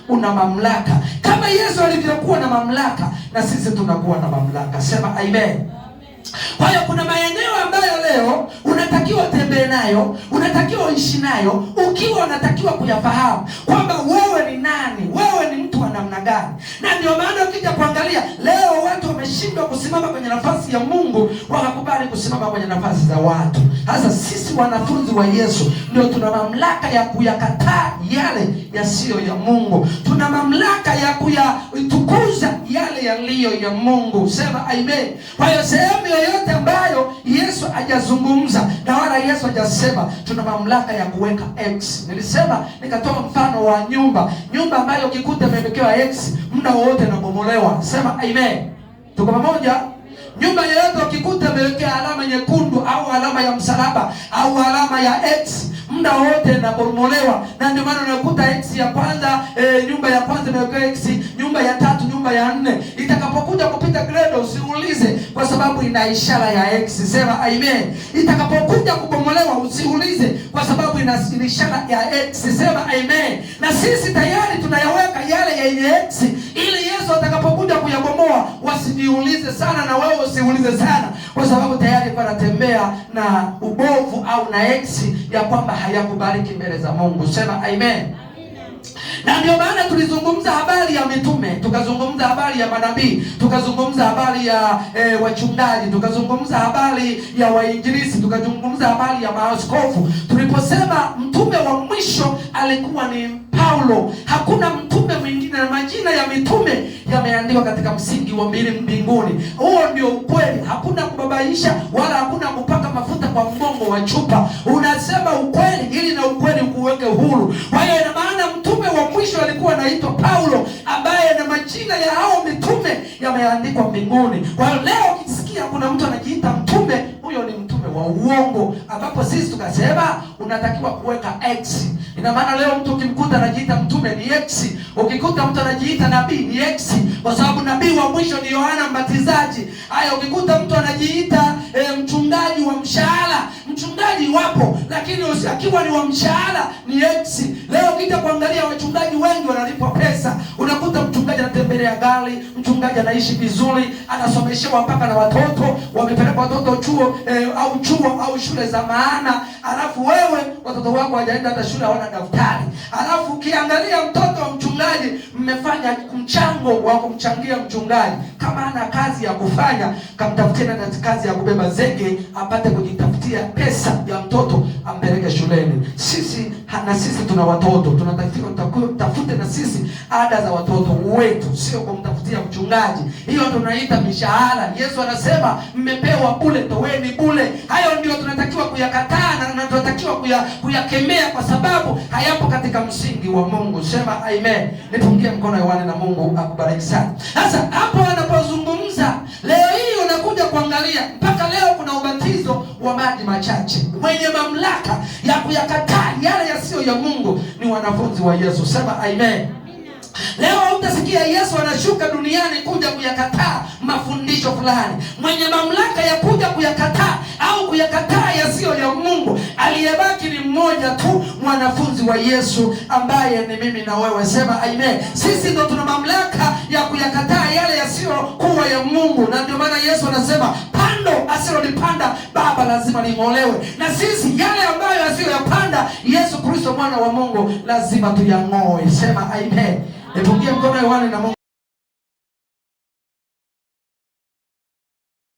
una mamlaka. Kama Yesu alivyokuwa na mamlaka, na sisi tunakuwa na mamlaka. Sema amen. Kwa hiyo kuna maeneo ambayo leo unatakiwa tembee nayo, unatakiwa uishi nayo, ukiwa unatakiwa kuyafahamu kwamba wewe ni nani, wewe ni mtu wa namna gani. Na ndio maana ukija kuangalia leo watu wameshindwa kusimama kwenye nafasi ya Mungu, wakakubali kusimama kwenye nafasi za watu. Sasa sisi wanafunzi wa Yesu ndio tuna mamlaka ya kuyakataa yale yasiyo ya Mungu. Tuna mamlaka ya kuyatukuza yale yaliyo ya Mungu. Sema amen. Kwa hiyo sehemu yoyote ambayo Yesu hajazungumza na wala Yesu hajasema, tuna mamlaka ya kuweka X. Nilisema nikatoa mfano wa nyumba ambayo ukikuta imewekewa X, muda wote inabomolewa. Sema amen. Tuko pamoja? Nyumba yoyote ukikuta imewekea alama nyekundu au alama ya msalaba au alama ya X, muda wote inabomolewa. Na ndio maana unakuta X ya kwanza, nyumba ya kwanza imewekea X, nyumba ya tatu, nyumba ya nne. Itakapokuja kupita grade usiulize, kwa sababu ina ishara ya X. Sema amen. Itakapokuja kubomolewa usiulize, kwa sababu ina ishara ya X. Sema amen. Na sisi tayari tunayaweka yale yenye X, ili Yesu atakapokuja kuyabomoa wasijiulize sana, na wewe usiulize sana, kwa sababu tayari wanatembea na ubovu au na X ya kwamba hayakubariki mbele za Mungu. Sema amen. Na ndio maana tulizungumza habari ya mitume, tukazungumza habari ya manabii, tukazungumza habari ya wachungaji, tukazungumza habari ya wainjilisti, tukazungumza habari ya maaskofu. Tuliposema mtume wa mwisho alikuwa ni Paulo, hakuna mtume mwingine, na majina ya mitume yameandikwa katika msingi wa mbinguni. Huo ndio ukweli. Hakuna kubabaisha wala hakuna kupaka mafuta kwa mgongo wa chupa. Unasema ukweli ili na ukweli ukuweke huru. Kwa hiyo ina maana mtume wa mwisho alikuwa anaitwa Paulo, ambaye na majina ya hao mitume yameandikwa mbinguni. Kwa hiyo leo ukisikia kuna mtu anajiita mtume, huyo ni mtume wa uongo, ambapo sisi tukasema unatakiwa kuweka X. Ina maana leo mtu ukimkuta anajiita mtume ni X, ukikuta mtu anajiita nabii ni X, kwa sababu nabii wa mwisho ni Yohana Mbatizaji. Haya, ukikuta mtu anajiita mchungaji wa mshahara, mchungaji wapo, lakini akiwa ni wa mshahara ni X. Leo ukija kuangalia wachungaji wengi wanalipwa pesa. Unakuta mchungaji anatembelea gari, mchungaji anaishi vizuri, anasomeshewa mpaka na watoto, wamepeleka watoto chuo au shule za maana, alafu wewe watoto wako hawajaenda hata shule, hawana daftari. Alafu ukiangalia mtoto wa mchungaji, mmefanya mchango wa kumchangia mchungaji. Kama ana kazi ya kufanya, kamtafutie na kazi ya kubeba zege, apate kujitafutia pesa ya mtoto ampeleke shuleni. Sisi tuna watoto, tunatakiwa tafute na sisi ada za watoto wetu, sio kumtafutia mchungaji. Hiyo tunaita mishahara. Yesu anasema mmepewa bure, toweni bure. Hayo ndio tunatakiwa kuyakataa na tunatakiwa kuyakemea, kwa sababu hayapo katika msingi wa Mungu. Sema amen. Nipungie mkono hewani na Mungu akubariki sana. Sasa hapo anapozungumza leo hii unakuja kuangalia mpaka leo kuna ubatizo wa maji machache. Mwenye mamlaka ya kuyakataa yale yasiyo ya Mungu ni wanafunzi wa Yesu. Sema amen. Leo utasikia Yesu anashuka duniani kuja kuyakataa mafundisho fulani. Mwenye mamlaka ya kuja kuyakataa au kuyakataa yasiyo ya Mungu aliyebaki ni mmoja tu, mwanafunzi wa Yesu, ambaye ni mimi na wewe. Sema amen. Sisi ndo tuna mamlaka ya kuyakataa yale yasiyo kuwa ya Mungu, na ndio maana Yesu anasema pando asilolipanda Baba lazima ling'olewe. Na sisi yale ambayo asiyoyapanda Yesu Kristo mwana wa Mungu lazima tuyang'oe. Sema amen. Nipungie mkono hewani na Mungu.